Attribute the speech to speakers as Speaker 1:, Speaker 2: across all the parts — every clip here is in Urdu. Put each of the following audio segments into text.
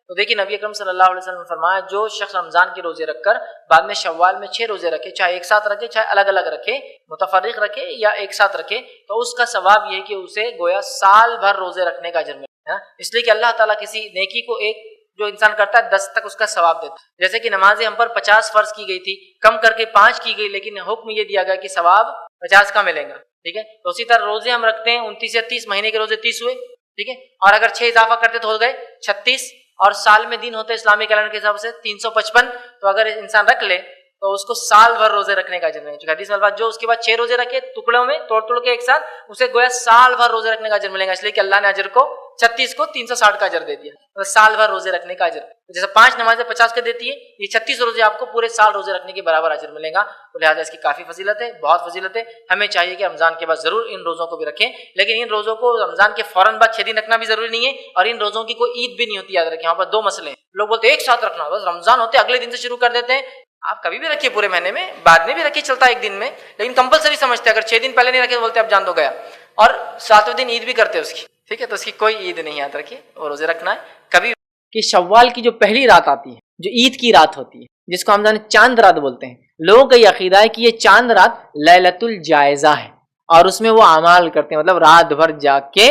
Speaker 1: تو دیکھیے نبی اکرم صلی اللہ علیہ وسلم نے فرمایا جو شخص رمضان کے روزے رکھ کر بعد میں شوال میں 6 روزے رکھے، چاہے ایک ساتھ رکھے چاہے الگ الگ رکھے، متفرق رکھے یا ایک ساتھ رکھے، تو اس کا ثواب یہ ہے کہ اسے گویا سال بھر روزے رکھنے کا اجر ملے، اس لیے کہ اللہ تعالیٰ کسی نیکی کو ایک جو انسان کرتا ہے 10 تک اس کا ثواب دیتا ہے۔ جیسے کہ نمازیں ہم پر 50 فرض کی گئی تھی، کم کر کے 5 کی گئی، لیکن حکم یہ دیا گیا کہ ثواب 50 کا ملے گا، ٹھیک ہے۔ تو اسی طرح روزے ہم رکھتے ہیں 29 یا 30، مہینے کے روزے 30 ہوئے، ٹھیک ہے، اور اگر 6 اضافہ کرتے تو ہو گئے 36، اور سال میں دن ہوتے اسلامی کیلنڈر کے حساب سے 355، تو اگر انسان رکھ لے تو اس کو سال بھر روزے رکھنے کا اجر ملے گا۔ حدیث میں الفاظ جو اس کے بعد 6 روزے رکھے ٹکڑوں میں توڑ کے ایک ساتھ، اسے گویا سال بھر روزے رکھنے کا اجر ملے گا، اس لیے کہ اللہ نے اجر کو 36 کو 360 کا اجر دے دیا، تو سال بھر روزے رکھنے کا اجر، جیسے 5 نمازیں 50 کے دیتی ہے، یہ 36 روزے آپ کو پورے سال روزے رکھنے کے برابر اجر ملے گا، تو لہٰذا اس کی کافی فضیلت ہے، بہت فضیلت ہے۔ ہمیں چاہیے کہ رمضان کے بعد ضرور ان روزوں کو بھی رکھیں، لیکن ان روزوں کو رمضان کے فوراً بعد 6 دن رکھنا بھی ضروری نہیں ہے، اور ان روزوں کی کوئی عید بھی نہیں ہوتی، یاد رکھیں۔ یہاں پر 2 مسئلے ہیں، لوگ بولتے ہیں ایک ساتھ رکھنا، بس رمضان ہوتے اگلے دن سے شروع کر دیتے ہیں، آپ کبھی بھی رکھیے پورے مہینے میں، بعد میں بھی رکھیے، چلتا ہے ایک دن میں، لیکن کمپلسری سمجھتے ہیں، اگر 6 دن پہلے نہیں رکھے تو بولتے اب جان دو گیا، اور 7ویں دن عید بھی کرتے ہیں اس کی، ٹھیک ہے، تو اس کی کوئی عید نہیں، یاد رکھیے، اور روزے رکھنا ہے کبھی کہ شوال کی جو پہلی رات آتی ہے، جو عید کی رات ہوتی ہے، جس کو ہم جانے چاند رات بولتے ہیں، لوگوں کا یہ عقیدہ ہے کہ یہ چاند رات لیلۃ الجائزہ ہے، اور اس میں وہ اعمال کرتے ہیں، مطلب رات بھر جاگ کے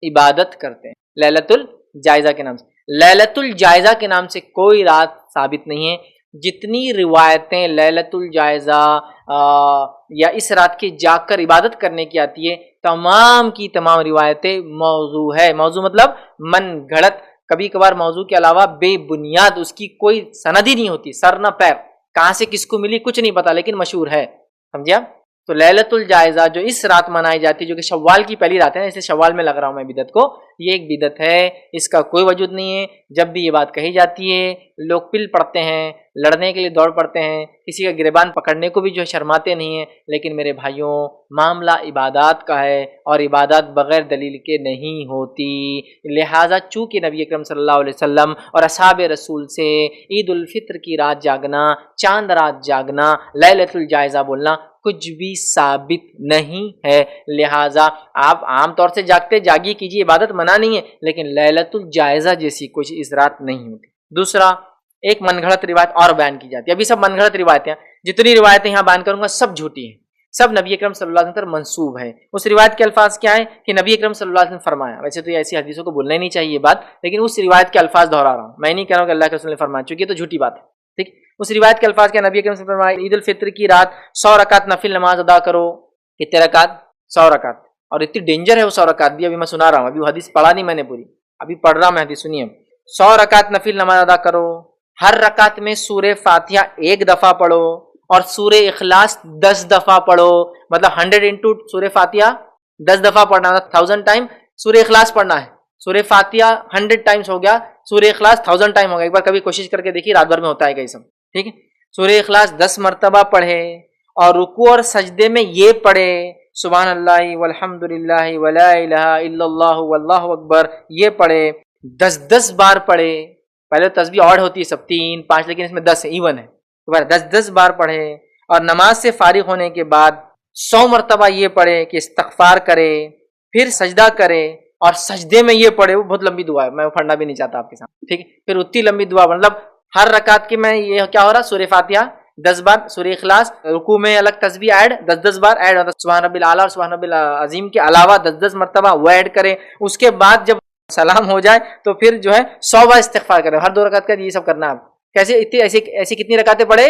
Speaker 1: عبادت کرتے ہیں لیلۃ الجائزہ کے نام سے۔ لیلۃ الجائزہ کے نام سے کوئی رات ثابت نہیں ہے، جتنی روایتیں لیلۃ الجائزہ یا اس رات کے جاگ کر عبادت کرنے کی آتی ہے، تمام کی تمام روایتیں موضوع ہے۔ موضوع مطلب من گھڑت، کبھی کبھار موضوع کے علاوہ بے بنیاد، اس کی کوئی سند ہی نہیں ہوتی، سر نہ پیر، کہاں سے کس کو ملی کچھ نہیں پتا، لیکن مشہور ہے، سمجھا؟ تو لیلۃ الجائزہ جو اس رات منائی جاتی ہے، جو کہ شوال کی پہلی رات ہے، اسے شوال میں لگ رہا ہوں میں بدعت کو، یہ ایک بدعت ہے، اس کا کوئی وجود نہیں ہے۔ جب بھی یہ بات کہی جاتی ہے، لوگ پل پڑتے ہیں، لڑنے کے لیے دوڑ پڑتے ہیں، کسی کا گریبان پکڑنے کو بھی جو ہے شرماتے نہیں ہیں، لیکن میرے بھائیوں معاملہ عبادات کا ہے، اور عبادات بغیر دلیل کے نہیں ہوتی، لہٰذا چونکہ نبی اکرم صلی اللہ علیہ وسلم اور اصحاب رسول سے عید الفطر کی رات جاگنا، چاند رات جاگنا، لیلۃ الجائزہ بولنا کچھ بھی ثابت نہیں ہے، لہٰذا آپ عام طور سے جاگتے جاگی کیجیے، عبادت منع نہیں ہے، لیکن لیلۃ الجائزہ جیسی کچھ اس رات نہیں ہوتی۔ دوسرا، ایک من گھڑت روایت اور بیان کی جاتی ہے، ابھی سب من گھڑت روایتیں، جتنی روایتیں یہاں بیان کروں گا سب جھوٹی ہیں، سب نبی اکرم صلی اللہ علیہ وسلم پر منسوب ہے۔ اس روایت کے الفاظ کیا ہیں کہ نبی اکرم صلی اللہ علیہ وسلم نے فرمایا، ویسے تو یہ ایسی حدیثوں کو بولنا ہی نہیں چاہیے یہ بات، لیکن اس روایت کے الفاظ دہرا رہا ہوں، میں نہیں کہہ رہا ہوں کہ اللہ کے رسول نے فرمایا، چونکہ یہ تو جھوٹی بات ہے، ٹھیک۔ اس روایت کے الفاظ کیا، نبی اکرم صلی اللہ علیہ وسلم نے فرمایا عید الفطر کی رات 100 رکعت نفل نماز ادا کرو، کتنے رکعت؟ 100 رکعت، اور اتنی ڈینجر ہے وہ 100 رکعت بھی، ابھی میں سنا رہا ہوں، ابھی وہ حدیث پڑھا نہیں میں نے پوری، ابھی پڑھ رہا میں حدیث، سنیے۔ 100 رکعت نفل نماز ادا کرو، ہر رکعت میں سورہ فاتحہ 1 دفعہ پڑھو، اور سورہ اخلاص 10 دفعہ پڑھو، مطلب 100 انٹو سورہ فاتحہ 10 دفعہ پڑھنا، 1000 ٹائم سورہ اخلاص پڑھنا ہے، سورہ فاتحہ 100 ٹائمز ہو گیا، سورہ اخلاص 1000 ٹائم ہو گیا، ایک بار کبھی کوشش کر کے دیکھیے، رات بھر میں ہوتا ہے کہ یہ سب، ٹھیک ہے۔ سورہ اخلاص 10 مرتبہ پڑھے، اور رکوع اور سجدے میں یہ پڑھے سبحان اللہ والحمد للہ ولا الہ الا اللہ واللہ اکبر، یہ پڑھے 10 بار پڑھے، پہلے تسبیح اور ہوتی ہے سب 3 5، لیکن اس میں 10 ایون ہے، 10 بار پڑھے، اور نماز سے فارغ ہونے کے بعد 100 مرتبہ یہ پڑھے کہ استغفار کرے، پھر سجدہ کرے، اور سجدے میں یہ پڑھے، وہ بہت لمبی دعا ہے، میں وہ پڑھنا بھی نہیں چاہتا آپ کے سامنے، ٹھیک ہے۔ پھر اتنی لمبی دعا، مطلب ہر رکعت کی میں یہ کیا ہو رہا، سورہ فاتحہ 10 بار، سورہ اخلاص، رکوع میں الگ تسبیح ایڈ 10 بار ایڈ، سبحان ربی الاعلیٰ اور سبحان ربی العظیم کے علاوہ 10 مرتبہ وہ ایڈ کرے، اس کے بعد جب سلام ہو جائے تو پھر جو ہے 100 بار استغفار کرے، ہر 2 رکعت کا یہ سب کرنا ہے آپ۔ کیسے اتنی ایسی کتنی رکعتیں پڑھے؟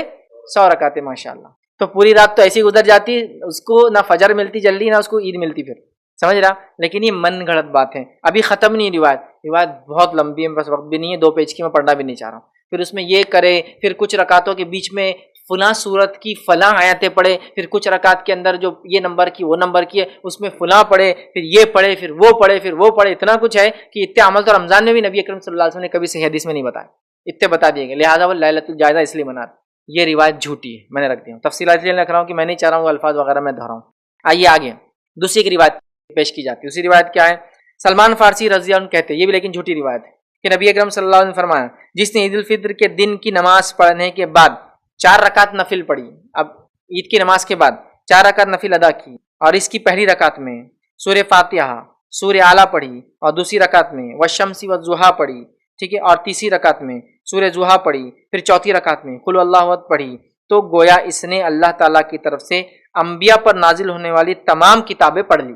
Speaker 1: 100 رکعتیں، ماشاءاللہ۔ تو پوری رات تو ایسی گزر جاتی، اس کو نہ فجر ملتی جلدی، نہ اس کو عید ملتی، پھر سمجھ رہا، لیکن یہ من گھڑت بات ہے، ابھی ختم نہیں روایت بہت لمبی ہے، بس وقت بھی نہیں ہے، 2 پیج کی میں پڑھنا بھی نہیں چاہ رہا ہوں۔ پھر اس میں یہ کرے، پھر کچھ رکعتوں کے بیچ میں فلاں صورت کی فلاں آیتیں پڑھے، پھر کچھ رکعت کے اندر جو یہ نمبر کی وہ نمبر کی ہے اس میں فلاں پڑھے، پھر یہ پڑھے، پھر وہ پڑھے، پھر وہ پڑھے، اتنا کچھ ہے کہ اتنے عمل تو رمضان میں بھی نبی اکرم صلی اللہ علیہ وسلم نے کبھی صحیح حدیث میں نہیں بتایا، اتنے بتا دیے گئے، لہٰذا وہ لیلۃ الجائزہ اس لیے مناتے، یہ روایت جھوٹی ہے، میں نے رکھ دیا ہوں، تفصیلات لیے رکھ رہا ہوں کہ میں نہیں چاہ رہا ہوں الفاظ وغیرہ میں دہراؤں۔ آئیے آگے، دوسری ایک روایت پیش کی جاتی ہے، اسی روایت کیا ہے، سلمان فارسی رضی اللہ عنہ کہتے ہیں، یہ بھی لیکن جھوٹی روایت ہے، کہ نبی اکرم صلی اللہ علیہ وسلم نے فرمایا جس نے عید الفطر کے دن کی نماز پڑھنے کے بعد 4 رکعت نفل پڑھی، اب عید کی نماز کے بعد 4 رکعت نفل ادا کی، اور اس کی پہلی رکعت میں سورہ فاتحہ، سورہ اعلیٰ پڑھی، اور دوسری رکعت میں والشمس والضحیٰ پڑھی، ٹھیک ہے، اور تیسری رکعت میں سورہ ضحیٰ پڑھی، پھر چوتھی رکعت میں قل اللہ احد پڑھی، تو گویا اس نے اللہ تعالیٰ کی طرف سے انبیاء پر نازل ہونے والی تمام کتابیں پڑھ لی،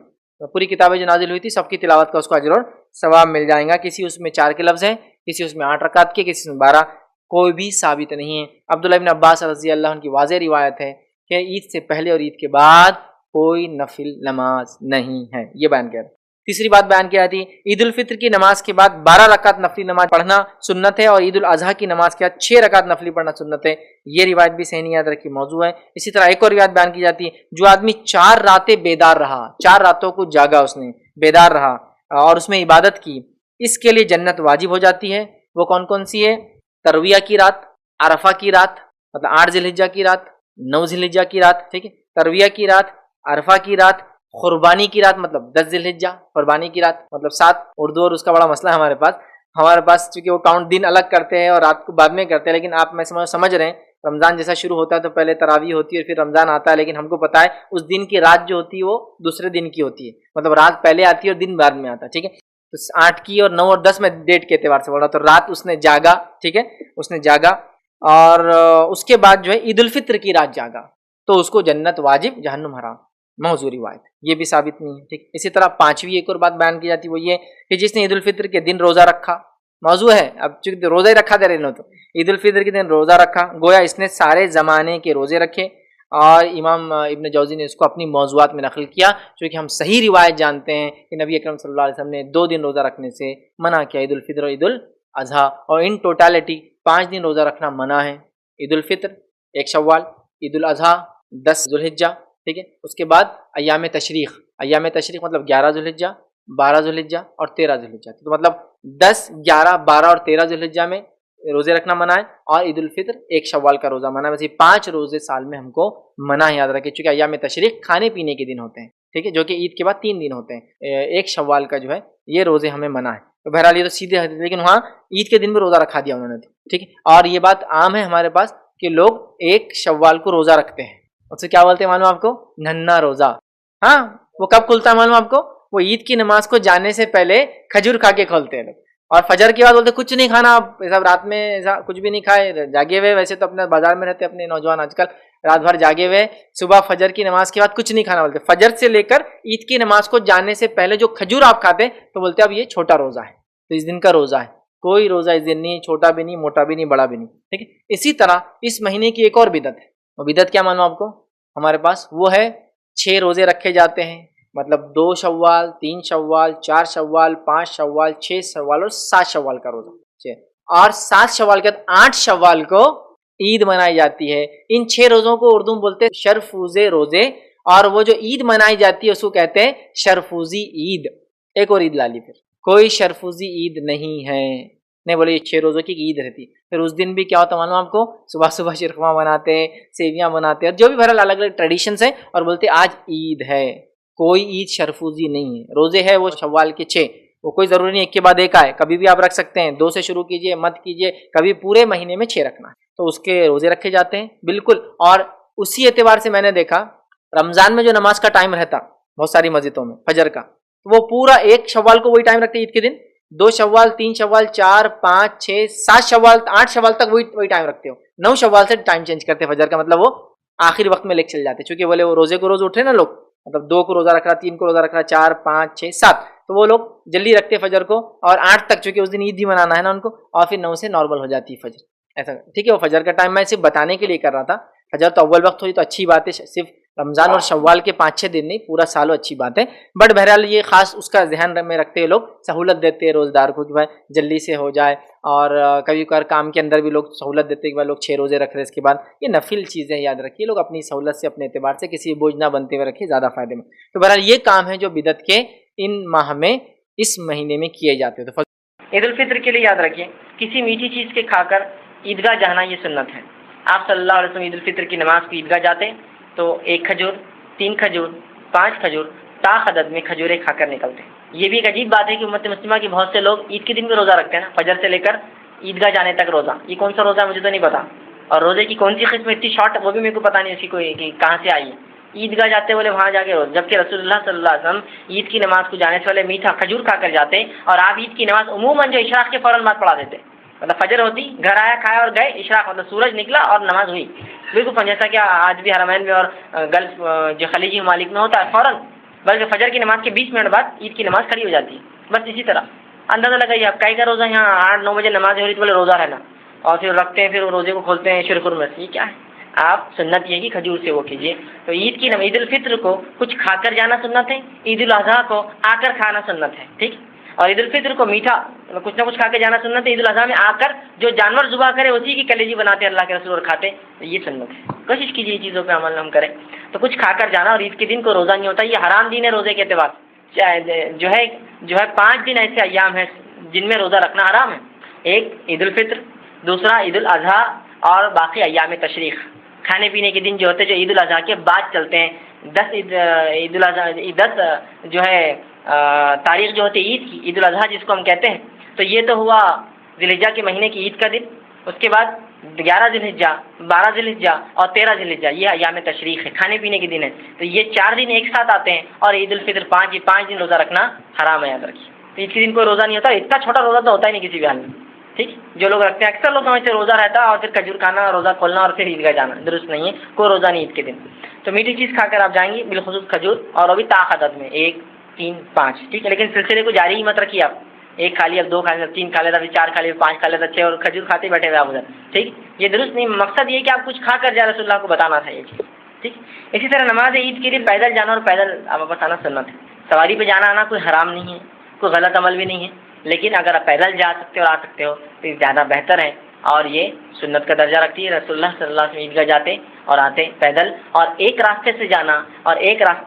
Speaker 1: پوری کتابیں جو نازل ہوئی تھی سب کی تلاوت کا اس کو اجر اور ثواب مل جائے گا. کسی اس میں 4 کے لفظ ہیں، کسی اس میں 8 رکعت کے، کسی میں 12، کوئی بھی ثابت نہیں ہے. عبداللہ ابن عباس رضی اللہ عنہ کی واضح روایت ہے کہ عید سے پہلے اور عید کے بعد کوئی نفل نماز نہیں ہے، یہ بیان کیا. تیسری بات بیان کیا تھی، عید الفطر کی نماز کے بعد 12 رکعت نفلی نماز پڑھنا سنت ہے، اور عید الاضحیٰ کی نماز کے بعد 6 رکعت نفلی پڑھنا سنت ہے. یہ روایت بھی صحیح نہیں یاد رکھی، موضوع ہے. اسی طرح ایک اور روایت بیان کی جاتی ہے، جو آدمی 4 راتیں بیدار رہا، 4 راتوں کو جاگا، اس نے بیدار رہا اور اس میں عبادت کی، اس کے لیے جنت واجب ہو جاتی ہے. وہ کون کون سی ہے؟ ترویہ کی رات، عرفہ کی رات مطلب 8 ذی الحجہ کی رات، 9 ذی الحجہ کی رات، ٹھیک ہے، ترویہ کی رات، عرفہ کی رات، قربانی کی رات مطلب 10 ذی الحجہ، قربانی کی رات مطلب 7. اردو اور اس کا بڑا مسئلہ ہے ہمارے پاس چونکہ وہ کاؤنٹ دن الگ کرتے ہیں اور رات کو بعد میں کرتے ہیں، لیکن آپ میں سمجھ رہے ہیں رمضان جیسا شروع ہوتا ہے تو پہلے تراویح ہوتی ہے اور پھر رمضان آتا ہے، لیکن ہم کو پتا ہے اس دن کی رات جو ہوتی ہے وہ دوسرے دن کی ہوتی ہے، مطلب رات پہلے آتی ہے اور دن بعد میں آتا ہے. ٹھیک ہے، تو 8 کی اور 9 اور 10 میں ڈیٹ کے اعتبار سے بول رہا، تو رات اس نے جاگا، ٹھیک ہے، اس نے جاگا، اور اس کے بعد جو ہے عید الفطر کی رات جاگا تو اس کو جنت واجب جہنم حرام. موضوع روایت یہ بھی ثابت نہیں ہے. ٹھیک، اسی طرح 5ویں ایک اور بات بیان کی جاتی ہے، وہ یہ کہ جس نے عید الفطر کے دن روزہ رکھا، موضوع ہے اب چونکہ روزہ ہی رکھا دے رہے نا، تو عید الفطر کے دن روزہ رکھا گویا اس نے سارے زمانے کے روزے رکھے. اور امام ابن جوزی نے اس کو اپنی موضوعات میں نقل کیا، چونکہ ہم صحیح روایت جانتے ہیں کہ نبی اکرم صلی اللہ علیہ وسلم نے 2 دن روزہ رکھنے سے منع کیا، عید الفطر اور عید الاضحیٰ، اور ان ٹوٹالٹی 5 دن روزہ رکھنا منع ہے. عید الفطر 1 شوال، عید الاضحیٰ 10 ذی الحجہ، ٹھیک ہے، اس کے بعد ایام تشریق مطلب 11 ذی الحجہ، 12 ذی الحجہ اور 13 ذی الحجہ، تو مطلب 10، 11، 12 اور 13 ذی الحجہ میں روزے رکھنا منع ہے، اور عید الفطر 1 شوال کا روزہ منع ہے. ویسے 5 روزے سال میں ہم کو منع ہے، یاد رکھیں، چونکہ ایام تشریق کھانے پینے کے دن ہوتے ہیں، ٹھیک ہے، جو کہ عید کے بعد 3 دن ہوتے ہیں. 1 شوال کا جو ہے یہ روزے ہمیں منع ہے. تو بہرحال یہ تو سیدھے حدیث، لیکن وہاں عید کے دن میں روزہ رکھا دیا انہوں نے، ٹھیک ہے. اور یہ بات عام ہے ہمارے پاس کہ لوگ 1 شوال کو روزہ رکھتے ہیں، اس سے کیا بولتے ہیں معلوم آپ کو؟ ننھا روزہ. ہاں، وہ کب کھلتا ہے معلوم آپ کو؟ وہ عید کی نماز کو جانے سے پہلے کھجور کھا کے کھولتے ہیں لوگ، اور فجر کے بعد بولتے کچھ نہیں کھانا، آپ سب رات میں ایسا کچھ بھی نہیں کھائے، جاگے ہوئے. ویسے تو اپنے بازار میں رہتے اپنے نوجوان آج کل، رات بھر جاگے ہوئے، صبح فجر کی نماز کے بعد کچھ نہیں کھانا بولتے. فجر سے لے کر عید کی نماز کو جانے سے پہلے جو کھجور آپ کھاتے تو بولتے اب یہ چھوٹا روزہ ہے، تو اس دن کا روزہ ہے. کوئی روزہ اس دن نہیں، چھوٹا بھی نہیں، موٹا بھی نہیں، بڑا بھی نہیں، ٹھیک ہے. اسی طرح اس مہینے کی ایک اور بدعت ہے. وہ بدعت کیا معلوم آپ کو؟ ہمارے پاس وہ ہے 6 روزے رکھے جاتے ہیں، مطلب 2 شوال، 3 شوال، 4 شوال، 5 شوال، 6 شوال اور 7 شوال کا روزہ. اور 7 شوال کے بعد 8 شوال کو عید منائی جاتی ہے. ان 6 روزوں کو اردو میں بولتے ہیں شرفوزے روزے، اور وہ جو عید منائی جاتی ہے اس کو کہتے ہیں شرفوزی عید. ایک اور عید لا لی، پھر کوئی شرفوزی عید نہیں ہے، نہیں بولے یہ 6 روزوں کی عید رہتی. پھر اس دن بھی کیا ہوتا معلوم آپ کو؟ صبح شیرخورما بناتے ہیں، سیویاں بناتے ہیں، اور جو بھی بہرحال الگ الگ ٹریڈیشنز ہیں، اور بولتے آج عید ہے. کوئی عید شرفوزی نہیں ہے. روزے ہے وہ شوال کے 6، وہ کوئی ضروری نہیں ایک کے بعد ایک آئے، کبھی بھی آپ رکھ سکتے ہیں. 2 سے شروع کیجئے، مت کیجئے، کبھی پورے مہینے میں 6 رکھنا ہے، تو اس کے روزے رکھے جاتے ہیں بالکل. اور اسی اعتبار سے میں نے دیکھا رمضان میں جو نماز کا ٹائم رہتا بہت ساری مسجدوں میں فجر کا، تو وہ پورا 1 شوال کو وہی ٹائم رکھتے عید کے دن، 2 شوال، 3 شوال، 4، 5، 6، 7 شوال، 8 شوال تک وہی ٹائم رکھتے ہو. 9 شوال سے ٹائم چینج کرتے فجر کا، مطلب وہ آخری وقت میں لے کے چل جاتے، چونکہ بولے وہ روزے کو روز اٹھے نا لوگ، مطلب 2 کو روزہ رکھ رہا، 3 کو روزہ رکھ رہا، 4، 5، 6، 7، تو وہ لوگ جلدی رکھتے فجر کو، اور 8 تک چونکہ اس دن عید بھی منانا ہے نا ان کو، اور پھر 9 سے نارمل ہو جاتی ہے فجر. ایسا ٹھیک ہے. وہ فجر کا ٹائم میں صرف بتانے کے لیے کر رہا تھا. فجر تو اول وقت ہوئی تو اچھی بات ہے، صرف رمضان اور شوال کے 5-6 دن نہیں، پورا سال اچھی بات ہے. بٹ بہرحال یہ خاص اس کا ذہن میں رکھتے لوگ سہولت دیتے ہیں روزدار کو کہ بھائی جلدی سے ہو جائے. اور کبھی کبھار کام کے اندر بھی لوگ سہولت دیتے ہیں کہ بھائی لوگ 6 روزے رکھ رہے، اس کے بعد یہ نفل چیزیں یاد رکھیے، لوگ اپنی سہولت سے اپنے اعتبار سے کسی بوجھ نہ بنتے ہوئے رکھیں، زیادہ فائدے میں. تو بہرحال یہ کام ہے جو بدعت کے ان ماہ میں اس مہینے میں کیے جاتے ہیں. تو عید الفطر کے لیے یاد رکھیے کسی میٹھی چیز کے کھا کر عیدگاہ جانا یہ سنت ہے. آپ صلی اللہ علیہ وسلم عید الفطر کی نماز کو عیدگاہ جاتے تو 1 کھجور، 3 کھجور، 5 کھجور طاق عدد میں کھجوریں کھا کر نکلتے ہیں. یہ بھی ایک عجیب بات ہے کہ امت مسلمہ کی بہت سے لوگ عید کے دن بھی روزہ رکھتے ہیں نا، فجر سے لے کر عیدگاہ جانے تک روزہ. یہ کون سا روزہ ہے مجھے تو نہیں پتا، اور روزے کی کون سی قسم اتنی شارٹ وہ بھی میرے کو پتا نہیں، اسی کو کہ کہاں سے آئی ہے.
Speaker 2: عیدگاہ جاتے بولے وہاں جا کے روزہ، جبکہ رسول اللہ صلی اللہ علیہ وسلم عید کی نماز کو جانے سے پہلے میٹھا کھجور کھا کر جاتے، اور آپ عید کی نماز عموماً جو اشراق کے فوراً بعد پڑھا دیتے، مطلب فجر ہوتی گھر آیا کھایا اور گئے، اشراق مطلب سورج نکلا اور نماز ہوئی، بالکل جیسا کہ آج بھی حرمین میں اور گلف جو خلیجی ممالک میں ہوتا ہے فوراً، بلکہ فجر کی نماز کے 20 منٹ بعد عید کی نماز کھڑی ہو جاتی ہے۔ بس اسی طرح اندازہ لگائیے آپ کئی کا روزہ یہاں 8-9 بجے نماز ہو رہی تو بولے روزہ رہنا، اور پھر رکھتے ہیں، پھر روزے کو کھولتے ہیں شرک میں، یہ کیا ہے؟ آپ سنت یہ کہ کھجور سے وہ کیجیے۔ تو عید کی عید الفطر کو کچھ کھا کر جانا سنت ہے، عید الاضحیٰ کو آ کر کھانا سنت ہے، ٹھیک، اور عید الفطر کو میٹھا کچھ نہ کچھ کھا کے جانا سنت ہے، عید الاضحیٰ میں آ کر جو جانور ذبح کرے اسی کی کلیجی بناتے اللہ کے رسول اور کھاتے، تو یہ سنت ہے۔ کوشش کیجیے چیزوں پہ عمل ہم کریں، تو کچھ کھا کر جانا، اور عید کے دن کو روزہ نہیں ہوتا، یہ حرام دن ہے روزے کے اعتبار، جو ہے 5 دن ایسے ایام ہیں جن میں روزہ رکھنا حرام ہے، ایک عید الفطر، دوسرا عید الاضحیٰ، اور باقی ایام تشریق، کھانے پینے کے دن جو ہوتے ہیں جو عید الاضحیٰ کے بعد چلتے ہیں، 10 جو ہے تاریخ جو ہوتی ہے عید کی، عید الاضحیٰ جس کو ہم کہتے ہیں، تو یہ تو ہوا ذی الحجہ کے مہینے کی عید کا دن، اس کے بعد 11 ذی الحجہ، 12 ذی الحجہ اور 13 ذی الحجہ، یہ ایام تشریق ہے، کھانے پینے کے دن ہے، تو یہ 4 دن ایک ساتھ آتے ہیں، اور عید الفطر 5، یہ 5 دن روزہ رکھنا حرام ہے، یاد رکھیے۔ تو عید کے دن کوئی روزہ نہیں ہوتا، اتنا چھوٹا روزہ تو ہوتا ہی نہیں کسی بھی حال میں، ٹھیک، جو لوگ رکھتے ہیں اکثر لوگ سمجھتے ہیں روزہ رہتا اور پھر کھجور کھانا، روزہ کھولنا اور پھر عیدگاہ جانا، درست نہیں ہے، کوئی روزہ نہیں عید کے دن۔ تو میٹھی چیز کھا کر آپ جائیں گی، بالخصوص کھجور، اور وہ بھی طاقت میں 1، 3، 5، ٹھیک ہے، لیکن سلسلے کو جاری ہی مت رکھیے آپ، 1 کھا لیا، 2 کھا لیا، 3 کھا لیتا، پھر 4 کھا لیا، 5 کھا لیتا، 6 اور کھجور کھاتے بیٹھے ہوئے آپ ادھر، ٹھیک، یہ درست نہیں، مقصد یہ کہ آپ کچھ کھا کر جائے، رسول اللہ کو بتانا تھا یہ چیز، ٹھیک۔ اسی طرح نماز عید کے لیے پیدل جانا اور پیدل واپس آنا سنت ہے، سواری پہ جانا آنا کوئی حرام نہیں ہے، کوئی غلط عمل بھی نہیں ہے، لیکن اگر آپ پیدل جا سکتے ہو اور آ سکتے ہو تو یہ زیادہ بہتر ہے، اور یہ سنت کا درجہ رکھتی ہے، رسول اللہ صلی اللہ علیہ وسلم عیدگاہ جاتے اور آتے پیدل، اور ایک راستے سے جانا اور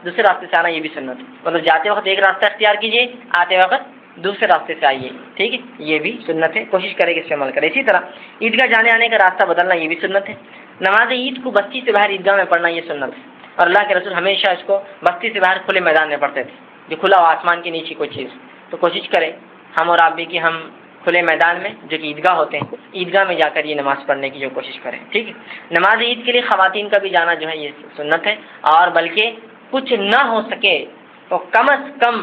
Speaker 2: دوسرے راستے سے آنا یہ بھی سنت ہے، مطلب جاتے وقت ایک راستہ اختیار کیجیے، آتے وقت دوسرے راستے سے آئیے، ٹھیک ہے، یہ بھی سنت ہے، کوشش کرے کہ اس پہ عمل کرے۔ اسی طرح عیدگاہ جانے آنے کا راستہ بدلنا یہ بھی سنت ہے، نماز عید کو بستی سے باہر عیدگاہ میں پڑھنا یہ سنت ہے، اور اللہ کے رسول ہمیشہ اس کو بستی سے باہر کھلے میدان میں پڑھتے تھے، جو کھلا ہوا آسمان کے نیچے کوئی چیز، تو کوشش کریں ہم اور آپ بھی کہ ہم کھلے میدان میں جو کہ عیدگاہ ہوتے ہیں، عیدگاہ میں جا کر یہ نماز پڑھنے کی جو کوشش کریں، ٹھیک ہے۔ نماز عید کے لیے خواتین کا بھی جانا جو ہے یہ سنت ہے، اور بلکہ کچھ نہ ہو سکے تو کم از کم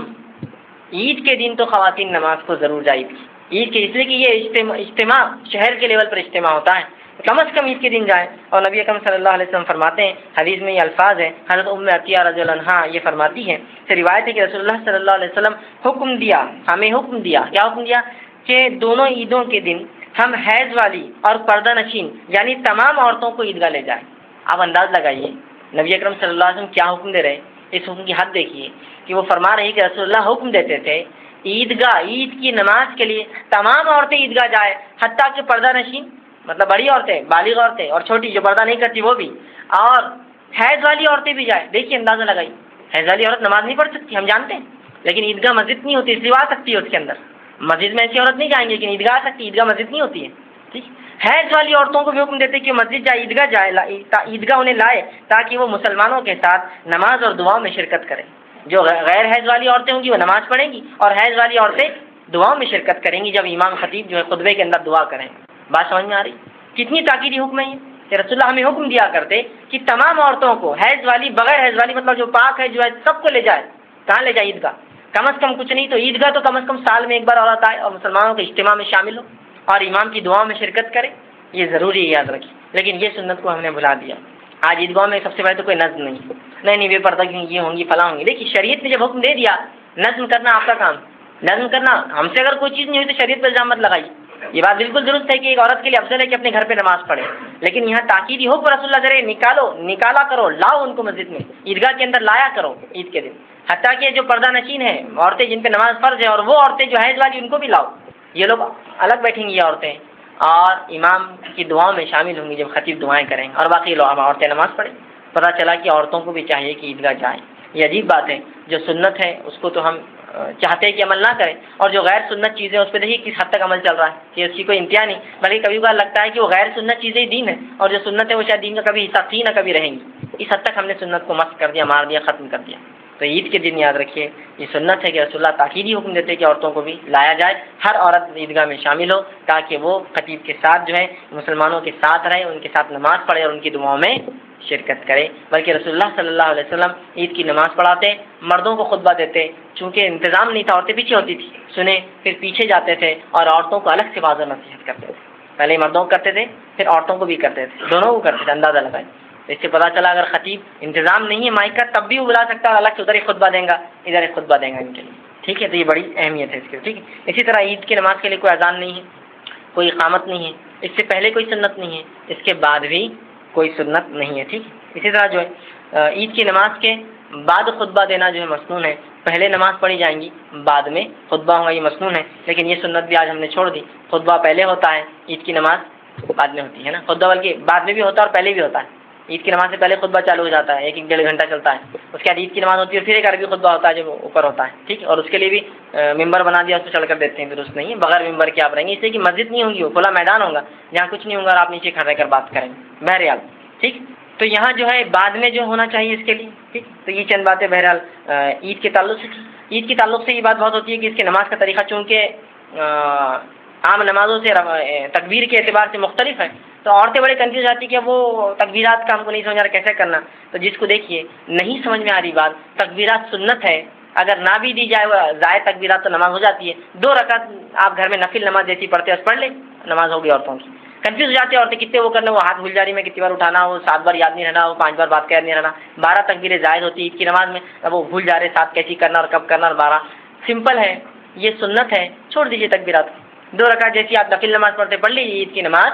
Speaker 2: عید کے دن تو خواتین نماز کو ضرور جائے گی، عید کے، اس لیے کہ یہ اجتماع شہر کے لیول پر اجتماع ہوتا ہے، کم از کم عید کے دن جائیں، اور نبی اکرم صلی اللہ علیہ وسلم فرماتے ہیں، حدیث میں یہ الفاظ ہیں، حضرت ام عطیہ رضی اللہ عنہا یہ فرماتی ہیں، سے روایت ہے کہ رسول اللہ صلی اللہ علیہ وسلم ہمیں حکم دیا، کیا حکم دیا؟ کہ دونوں عیدوں کے دن ہم حیض والی اور پردہ نشین یعنی تمام عورتوں کو عیدگاہ لے جائیں۔ آپ انداز لگائیے نبی اکرم صلی اللہ علیہ وسلم کیا حکم دے رہے ہیں، اس حکم کی حد دیکھیے کہ وہ فرما رہے ہیں کہ رسول اللہ حکم دیتے تھے عیدگاہ، عید کی نماز کے لیے تمام عورتیں عیدگاہ جائیں، حتیٰ کہ پردہ نشین مطلب بڑی عورتیں، بالغ عورتیں، اور چھوٹی جو پردہ نہیں کرتی وہ بھی، اور حیض والی عورتیں بھی جائیں۔ دیکھیے اندازہ لگائیے، حیض والی عورت نماز نہیں پڑھ سکتی، ہم جانتے ہیں، لیکن عیدگاہ مسجد نہیں ہوتی، اس لیے آ سکتی ہے اس کے اندر، مسجد میں ایسی عورت نہیں جائیں گی لیکن عیدگاہ آ سکتی، عیدگاہ مسجد نہیں ہوتی ہے، ٹھیک۔ حیض والی عورتوں کو بھی حکم دیتے کہ مسجد جائے، عیدگاہ جائے، عیدگاہ انہیں لائے تاکہ وہ مسلمانوں کے ساتھ نماز اور دعاؤں میں شرکت کریں۔ جو غیر حیض والی عورتیں ہوں گی وہ نماز پڑھیں گی، اور حیض والی عورتیں دعاؤں میں شرکت کریں گی جب امام خطیب جو ہے خطبے کے اندر دعا کریں۔ بات سمجھ میں آ رہی؟ کتنی تاکیدی حکم ہے یہ کہ رسول اللہ ہمیں حکم دیا کرتے کہ تمام عورتوں کو، حیض والی، بغیر حیض والی، مطلب جو پاک ہے جو ہے، سب کو لے جائے۔ کہاں لے جائے؟ عیدگاہ، کم از کم کچھ نہیں تو عیدگاہ تو کم از کم سال میں ایک بار عورت آئے اور مسلمانوں کے اجتماع میں شامل ہو اور امام کی دعاؤں میں شرکت کرے، یہ ضروری ہے، یاد رکھیے۔ لیکن یہ سنت کو ہم نے بھلا دیا۔ آج عیدگاہ میں سب سے پہلے تو کوئی نظم نہیں بے پردہ کیوں، یہ ہوں گی فلاں ہوں گی۔ دیکھیے شریعت نے جب حکم دے دیا، نظم کرنا آپ کا کام، نظم کرنا، ہم سے اگر کوئی چیز نہیں ہوئی تو شریعت پر الزام مت لگائیے۔ یہ بات بالکل درست ہے کہ ایک عورت کے لیے افضل ہے کہ اپنے گھر پہ نماز پڑھے، لیکن یہاں تاکیدی حکم رسول اللہ ذرے نکالا کرو، لاؤ ان کو مسجد میں، عیدگاہ کے اندر لایا کرو عید کے دن، حتیٰ کہ جو پردہ نشین ہیں عورتیں جن پہ نماز فرض ہے، اور وہ عورتیں جو حیض والی ان کو بھی لاؤ۔ یہ لوگ الگ بیٹھیں گی یہ عورتیں، اور امام کی دعاؤں میں شامل ہوں گی جب خطیب دعائیں کریں گے، اور باقی لوگ عورتیں نماز پڑھیں۔ پتہ چلا کہ عورتوں کو بھی چاہیے کہ عیدگاہ جائیں۔ یہ عجیب بات ہے، جو سنت ہے اس کو تو ہم چاہتے ہیں کہ عمل نہ کریں، اور جو غیر سنت چیزیں اس پہ دیکھیے کس حد تک عمل چل رہا ہے کہ اس کی کوئی انتہا نہیں، بلکہ کبھی کبھار لگتا ہے کہ وہ غیر سنت چیزیں ہی دین ہے، اور جو سنت ہے وہ شاید دین کا کبھی حصہ تھی نہ کبھی رہیں گی۔ اس حد تک ہم نے سنت کو مسخ کر دیا، مار دیا، ختم کر دیا۔ تو عید کے دن یاد رکھیے یہ سنت ہے کہ رسول اللہ تاکیدی حکم دیتے کہ عورتوں کو بھی لایا جائے، ہر عورت عیدگاہ میں شامل ہو تاکہ وہ خطیب کے ساتھ جو ہے مسلمانوں کے ساتھ رہے، ان کے ساتھ نماز پڑھے اور ان کی دعاؤں میں شرکت کرے۔ بلکہ رسول اللہ صلی اللہ علیہ وسلم عید کی نماز پڑھاتے، مردوں کو خطبہ دیتے، چونکہ انتظام نہیں تھا، عورتیں پیچھے ہوتی تھی، سنیں پھر پیچھے جاتے تھے اور عورتوں کو الگ سے واضح نصیحت کرتے تھے، پہلے مردوں کو کرتے تھے پھر عورتوں کو بھی کرتے تھے، دونوں کو کرتے تھے، اندازہ لگائیں۔ اس سے پتہ چلا اگر خطیب انتظام نہیں ہے مائک کا تب بھی وہ بلا سکتا ہے، الگ سے ادھر ہی خطبہ دیں گا، ادھر ہی خطبہ دیں گا ان کے لیے، ٹھیک ہے۔ تو یہ بڑی اہمیت ہے اس کی، ٹھیک ہے۔ اسی طرح عید کی نماز کے لیے کوئی اذان نہیں ہے، کوئی اقامت نہیں ہے، اس سے پہلے کوئی سنت نہیں ہے، اس کے بعد بھی کوئی سنت نہیں ہے، ٹھیک ہے۔ اسی طرح جو ہے عید کی نماز کے بعد خطبہ دینا جو ہے مسنون ہے، پہلے نماز پڑھی جائیں گی بعد میں خطبہ ہوگا، یہ مسنون ہے، لیکن یہ سنت بھی آج ہم نے چھوڑ دی، خطبہ پہلے ہوتا ہے، عید کی نماز بعد میں ہوتی ہے نا، خطبہ بلکہ بعد میں بھی ہوتا ہے اور پہلے بھی ہوتا ہے، عید کی نماز سے پہلے خطبہ چالو ہو جاتا ہے، 1-1 ڈیڑھ گھنٹہ چلتا ہے، اس کے بعد عید کی نماز ہوتی ہے، پھر ایک عربی خطبہ ہوتا ہے جو اوپر ہوتا ہے، ٹھیک ہے، اور اس کے لیے بھی ممبر بنا دیا، اس پہ چڑھ کر دیتے ہیں، درست نہیں ہے، بغیر ممبر کے آپ رہیں گے، اس لیے کہ مسجد نہیں ہوگی، وہ کھلا میدان ہوگا جہاں کچھ نہیں ہوگا اور آپ نیچے کھڑے کر بات کریں گے، بہرحال ٹھیک۔ تو یہاں جو ہے بعد میں جو ہونا چاہیے اس کے لیے، ٹھیک۔ تو یہ چند باتیں بہرحال عید کے تعلق سے تھی۔ عید کے تعلق سے یہ بات بہت ہوتی ہے کہ اس کی نماز کا طریقہ چونکہ عام نمازوں سے تکبیر کے اعتبار سے مختلف ہے، تو عورتیں بڑے کنفیوز آتی کہ وہ تکبیرات کا ہم کو نہیں سمجھ آ رہا کیسے کرنا، تو جس کو دیکھیے نہیں سمجھ میں آ رہی بات، تکبیرات سنت ہے، اگر نہ بھی دی جائے وہ زائد تکبیرات تو نماز ہو جاتی ہے، 2 رکعت آپ گھر میں نفل نماز جیسی پڑھتے ہیں پڑھ لیں، نماز ہوگی عورتوں کی۔ کنفیوز ہو جاتے ہیں عورتیں کتنے وہ کرنا، وہ ہاتھ بھول جا رہی میں کتنی بار اٹھانا، وہ 7 بار یاد نہیں رہنا، وہ 5 بار بات کا یاد نہیں رہنا، 12 تکبیریں زائد ہوتی ہے عید کی نماز میں، اب وہ بھول جا رہے 7 کیسی کرنا اور کب کرنا اور 12، سمپل ہے، یہ سنت ہے، چھوڑ دیجیے تکبیرات، 2 رکعت جیسی آپ نفل نماز پڑھتے پڑھ لیجیے، عید کی نماز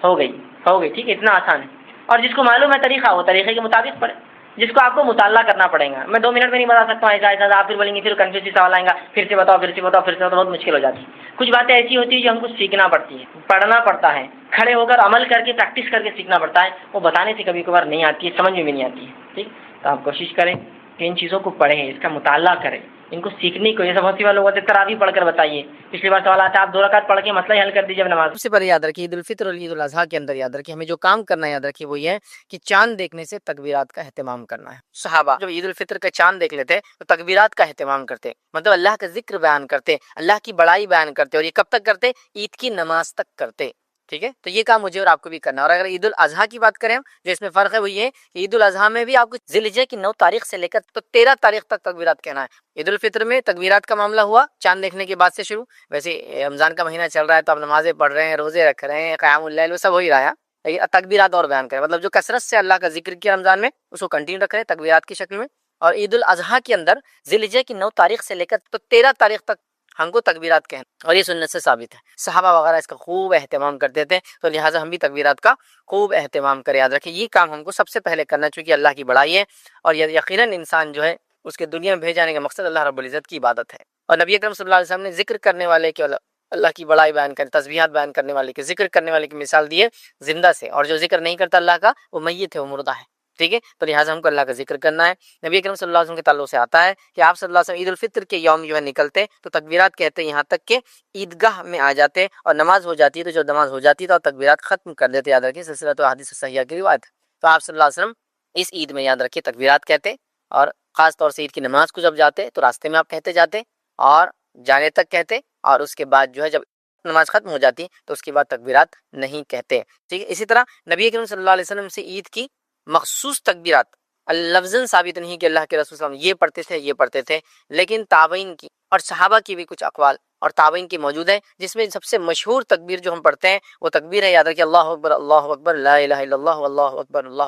Speaker 2: ہو گئی، ٹھیک ہے، اتنا آسان ہے۔ اور جس کو معلوم ہے طریقہ وہ طریقے کے مطابق پڑھے، جس کو آپ کو مطالعہ کرنا پڑے گا، میں 2 منٹ میں نہیں بتا سکتا ہوں، ایسا آپ پھر بولیں گے، پھر کنفیوز سوال آئیں گا، پھر سے بتاؤ بہت مشکل ہو جاتی ہے۔ کچھ باتیں ایسی ہوتی ہیں جو ہم کو سیکھنا پڑتی ہے، پڑھنا پڑتا ہے، کھڑے ہو کر عمل کر کے پریکٹس کر کے سیکھنا پڑتا ہے، وہ بتانے سے کبھی کبھار نہیں آتی ہے، سمجھ میں بھی نہیں آتی ہے، ٹھیک۔ تو آپ کوشش کریں کہ ان چیزوں کو پڑھیں، اس کا مطالعہ کریں، ان کو سیکھنے کو، جیسے بہت سی بار لوگ ہوتے تراویح پڑھ کر بتائیے، پچھلی بار سوال آتا ہے آپ 2 رکعت پڑھ کے مسئلہ ہی حل کر دیجیے نماز۔
Speaker 1: سب سے پہلے یاد رکھیے عید الفطر اور عید الاضحیٰ کے اندر یاد رکھیے ہمیں جو کام کرنا ہے، یاد رکھیے وہ یہ ہے کہ چاند دیکھنے سے تکبیرات کا اہتمام کرنا ہے۔ صحابہ جب عید الفطر کا چاند دیکھ لیتے تو تکبیرات کا اہتمام کرتے، مطلب اللہ کا ذکر بیان کرتے، اللہ کی بڑائی بیان کرتے، اور یہ کب تک کرتے؟ عید کی نماز تک کرتے، ٹھیک ہے۔ تو یہ کام مجھے اور آپ کو بھی کرنا ہے۔ اور اگر عید الاضحیٰ کی بات کریں جو اس میں فرق ہے وہ یہ کہ عید الاضحیٰ میں بھی آپ کو ذی الحجہ کی 9 تاریخ سے لے کر تو 13 تاریخ تک تکبیرات کہنا ہے۔ عید الفطر میں تکبیرات کا معاملہ ہوا چاند دیکھنے کے بعد سے شروع، ویسے رمضان کا مہینہ چل رہا ہے تو آپ نمازیں پڑھ رہے ہیں، روزے رکھ رہے ہیں، قیام اللیل وہ سب ہو ہی رہا ہے، لیکن تکبیرات اور بیان کریں، مطلب جو کثرت سے اللہ کا ذکر کیا رمضان میں اس کو کنٹینیو رکھ رہے ہیں تکبیرات کی شکل میں۔ اور عید الاضحیٰ کے اندر ذی الحجہ کی 9 تاریخ سے لے کر تو 13 تاریخ تک ہم کو تکبیرات کہنا، اور یہ سنت سے ثابت ہے، صحابہ وغیرہ اس کا خوب اہتمام کرتے تھے، تو لہٰذا ہم بھی تکبیرات کا خوب اہتمام کریں۔ یاد رکھیں یہ کام ہم کو سب سے پہلے کرنا چونکہ اللہ کی بڑائی ہے، اور یقیناً انسان جو ہے اس کے دنیا میں بھیجانے کا مقصد اللہ رب العزت کی عبادت ہے۔ اور نبی اکرم صلی اللہ علیہ وسلم نے ذکر کرنے والے کے اللہ کی بڑائی بیان کرنے، تسبیحات بیان کرنے والے کے، ذکر کرنے والے کی مثال دی ہے زندہ سے، اور جو ذکر نہیں کرتا اللہ کا وہ میت ہے، وہ مردہ ہے، ٹھیک ہے۔ تو لہٰذا ہم کو اللہ کا ذکر کرنا ہے۔ نبی اکرم صلی اللہ علیہ وسلم کے تعلق سے آتا ہے کہ آپ صلی اللہ علیہ وسلم عید الفطر کے یوم جو ہے نکلتے تو تکبیرات کہتے یہاں تک کہ عیدگاہ میں آ جاتے اور نماز ہو جاتی ہے، تو جو نماز ہو جاتی ہے تو تکبیرات ختم کر دیتے۔ یاد رکھیے سلسلہ تو احادیث صحیحہ کی روایت ہے۔ تو آپ صلی اللہ علیہ وسلم اس عید میں یاد رکھیے تکبیرات کہتے، اور خاص طور سے عید کی نماز کو جب جاتے تو راستے میں آپ کہتے جاتے اور جانے تک کہتے، اور اس کے بعد جو ہے جب نماز ختم ہو جاتی تو اس کے بعد تکبیرات نہیں کہتے، ٹھیک ہے۔ اسی طرح نبی اکرم صلی اللہ علیہ وسلم سے عید کی مخصوص تکبیرات لفظاً ثابت نہیں کہ اللہ کے رسول صلی اللہ علیہ وسلم یہ پڑھتے تھے، لیکن تابعین کی اور صحابہ کی بھی کچھ اقوال اور تابعین کی موجود ہیں، جس میں سب سے مشہور تکبیر جو ہم پڑھتے ہیں وہ تکبیر ہے، یاد رکھیے اللہ اکبر لا الہ الا اللہ اللہ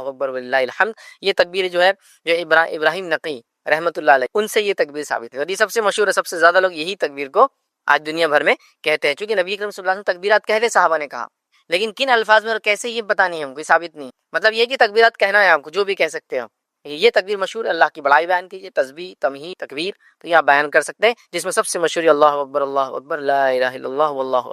Speaker 1: اکبر وللہ الحمد۔ یہ تکبیر جو ہے جو ابراہیم نقی رحمۃ اللہ علیہ ان سے یہ تکبیر ثابت ہے، اور یہ سب سے مشہور ہے، سب سے زیادہ لوگ یہی تکبیر کو آج دنیا بھر میں کہتے ہیں، چونکہ نبی اکرم صلی اللہ علیہ وسلم تکبیرات کہتے صحابہ نے کہا، لیکن کن الفاظ میں اور کیسے یہ پتہ نہیں، ہم کو ثابت نہیں، مطلب یہ کہ تکبیرات کہنا ہے آپ کو جو بھی کہہ سکتے ہو، یہ تکبیر مشہور ہے، اللہ کی بڑائی بیان کیجیے، تسبیح تمہید تکبیر تو یہ آپ بیان کر سکتے ہیں، جس میں سب سے مشہور اللہ اکبر لا الہ الا اللہ واللہ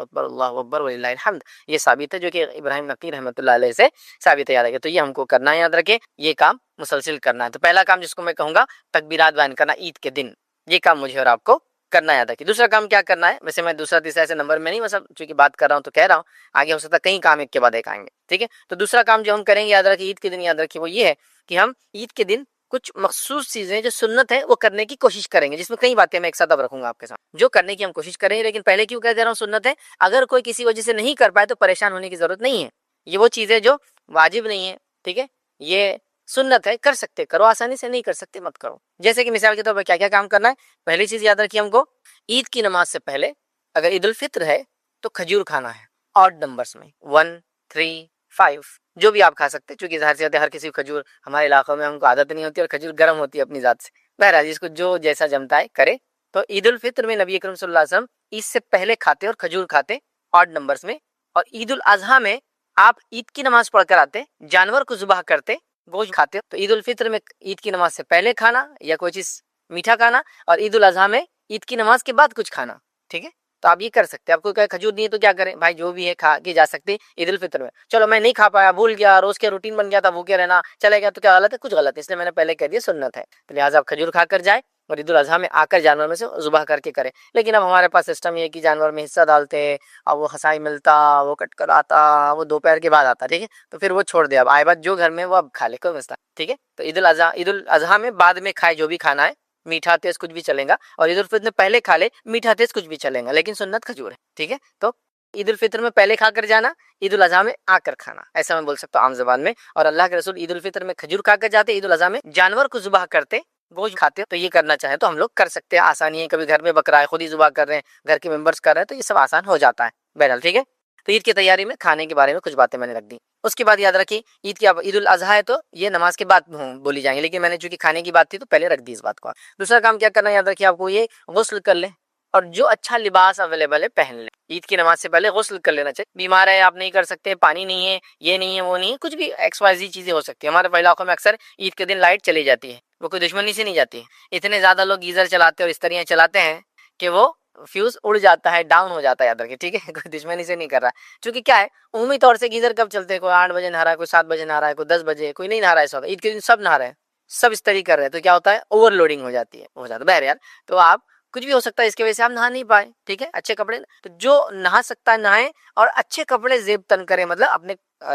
Speaker 1: اکبر وللہ الحمد، یہ ثابت ہے جو کہ ابراہیم نقی رحمۃ اللہ علیہ سے ثابت ہے، یاد رکھے۔ تو یہ ہم کو کرنا ہے، یاد رکھے یہ کام مسلسل کرنا ہے۔ تو پہلا کام جس کو میں کہوں گا تکبیرات بیان کرنا عید کے دن، یہ کام مجھے اور آپ کو کرنا یاد رکھیے۔ دوسرا کام کیا کرنا ہے، ویسے میں دوسرا تیسرا ایسے نمبر میں نہیں، بس چونکہ بات کر رہا ہوں تو کہہ رہا ہوں، آگے ہو سکتا ہے کئی کام ایک کے بعد ایک آئیں گے، ٹھیک ہے۔ تو دوسرا کام جو ہم کریں گے یاد رکھیے عید کے دن، یاد رکھیے وہ یہ ہے کہ ہم عید کے دن کچھ مخصوص چیزیں جو سنت ہے وہ کرنے کی کوشش کریں گے، جس میں کئی باتیں میں ایک ساتھ اب رکھوں گا آپ کے ساتھ، جو کرنے کی ہم کوشش کریں گے. لیکن پہلے کیوں کہہ دے رہا ہوں سنت ہے؟ اگر کوئی کسی وجہ سے نہیں کر پائے تو پریشان ہونے کی ضرورت نہیں ہے. یہ وہ چیزیں جو واجب نہیں ہے، ٹھیک ہے، یہ سنت ہے، کر سکتے کرو، آسانی سے نہیں کر سکتے مت کرو. جیسے کہ مثال کے طور پر کیا کیا کام کرنا ہے. پہلی چیز یاد رکھیے ہم کو، عید کی نماز سے پہلے اگر عید الفطر ہے تو کھجور کھانا ہے، آڈ نمبرس میں 1 3 5 جو بھی آپ کھا سکتے، چونکہ ظاہر سی بات ہے ہر کسی کو کھجور ہمارے علاقوں میں ہم کو عادت نہیں ہوتی اور کھجور گرم ہوتی ہے اپنی ذات سے. بہرحال جس کو جو جیسا جمتا ہے کرے. تو عید الفطر میں نبی اکرم صلی اللہ علیہ وسلم عید سے پہلے کھاتے اور کھجور کھاتے آڈ نمبرس میں. اور عید الاضحیٰ میں آپ عید کی نماز پڑھ کر آتے، جانور کو ذبح کرتے، گوشت کھاتے. تو عید الفطر میں عید کی نماز سے پہلے کھانا یا کوئی چیز میٹھا کھانا، اور عید الاضحیٰ میں عید کی نماز کے بعد کچھ کھانا. ٹھیک ہے، تو آپ یہ کر سکتے ہیں. آپ کو کہے کھجور نہیں ہے تو کیا کریں بھائی، جو بھی ہے کھا کے جا سکتے عید الفطر میں. چلو میں نہیں کھا پایا، بھول گیا، روز کے روٹین بن گیا تھا بھوکے رہنا، چلے گیا تو کیا غلط ہے؟ کچھ غلط ہے. اس لیے میں نے پہلے کہہ دیا سنت ہے. تو لہٰذا آپ کھجور کھا کر جائے اور عید الاضحیٰ میں آ کر جانور میں سے ذبح کر کے کرے. لیکن اب ہمارے پاس سسٹم یہ ہے کہ جانور میں حصہ ڈالتے اور وہ خسائی ملتا، وہ کٹ کر آتا، وہ دوپہر کے بعد آتا. ٹھیک ہے، تو پھر وہ چھوڑ دے، اب آئے بات جو گھر میں وہ اب کھا لے، کوئی مسئلہ. ٹھیک ہے، تو عید الاضحیٰ میں بعد میں کھائے جو بھی کھانا ہے، میٹھا تیز کچھ بھی چلے گا. اور عید الفطر میں پہلے کھا لے میٹھا تیز کچھ بھی چلے گا، لیکن سنت کھجور ہے. ٹھیک ہے، تو عید الفطر میں پہلے کھا کر جانا، عید الاضحیٰ میں آ کر کھانا، ایسا میں بول سکتا ہوں عام زبان میں. اور اللہ کے رسول عید الفطر میں کھجور کھا کر جاتے، عید الاضحیٰ میں جانور کو ذبح کرتے، گوشت کھاتے. تو یہ کرنا چاہیں تو ہم لوگ کر سکتے ہیں، آسانی ہے. کبھی گھر میں بکرا ہے خود ہی ذبح کر رہے ہیں، گھر کے ممبرس کر رہے ہیں، تو یہ سب آسان ہو جاتا ہے. بہرحال ٹھیک ہے، تو عید کی تیاری میں کھانے کے بارے میں کچھ باتیں میں نے رکھ دی. اس کے بعد یاد رکھیے عید الاضحیٰ ہے تو یہ نماز کے بعد بولی جائیں گے، لیکن میں نے چونکہ کھانے کی بات تھی تو پہلے رکھ دی اس بات کو. دوسرا کام کیا کرنا ہے یاد رکھیے آپ کو، یہ غسل کر لیں اور جو اچھا لباس اویلیبل ہے پہن لیں. عید کی نماز سے پہلے غسل کر لینا چاہیے. بیمار ہے آپ نہیں کر سکتے، پانی نہیں ہے، یہ نہیں ہے، وہ نہیں ہے، کچھ بھی ایکس وائی زی چیزیں ہو سکتی ہیں. ہمارے علاقوں میں اکثر عید کے دن لائٹ چلی جاتی ہے، وہ کوئی دشمنی سے نہیں جاتی ہے. اتنے زیادہ لوگ گیزر چلاتے اور استریاں چلاتے ہیں کہ وہ فیوز اڑ جاتا ہے، ڈاؤن ہو جاتا ہے. یاد رکھیے ٹھیک ہے، کوئی دشمنی سے نہیں کر رہا. چونکہ کیا ہے عمومی طور سے گیزر کب چلتے ہیں؟ کوئی 8 بجے نہا رہا ہے، کوئی 7 بجے نہا رہا ہے، کوئی 10 بجے، کوئی نہیں نہا رہا ہے. سب عید کے دن سب نہا رہے ہیں، سب استری کر رہے ہیں، تو کیا ہوتا ہے اوور لوڈنگ ہو جاتی ہے، ہو جاتا ہے. بہرحال تو آپ کچھ بھی ہو سکتا ہے، اس کی وجہ سے آپ نہا نہیں پائے. ٹھیک ہے، اچھے کپڑے تو جو نہا سکتا ہے نہائے، اور اچھے کپڑے زیب تن کرے، مطلب اپنے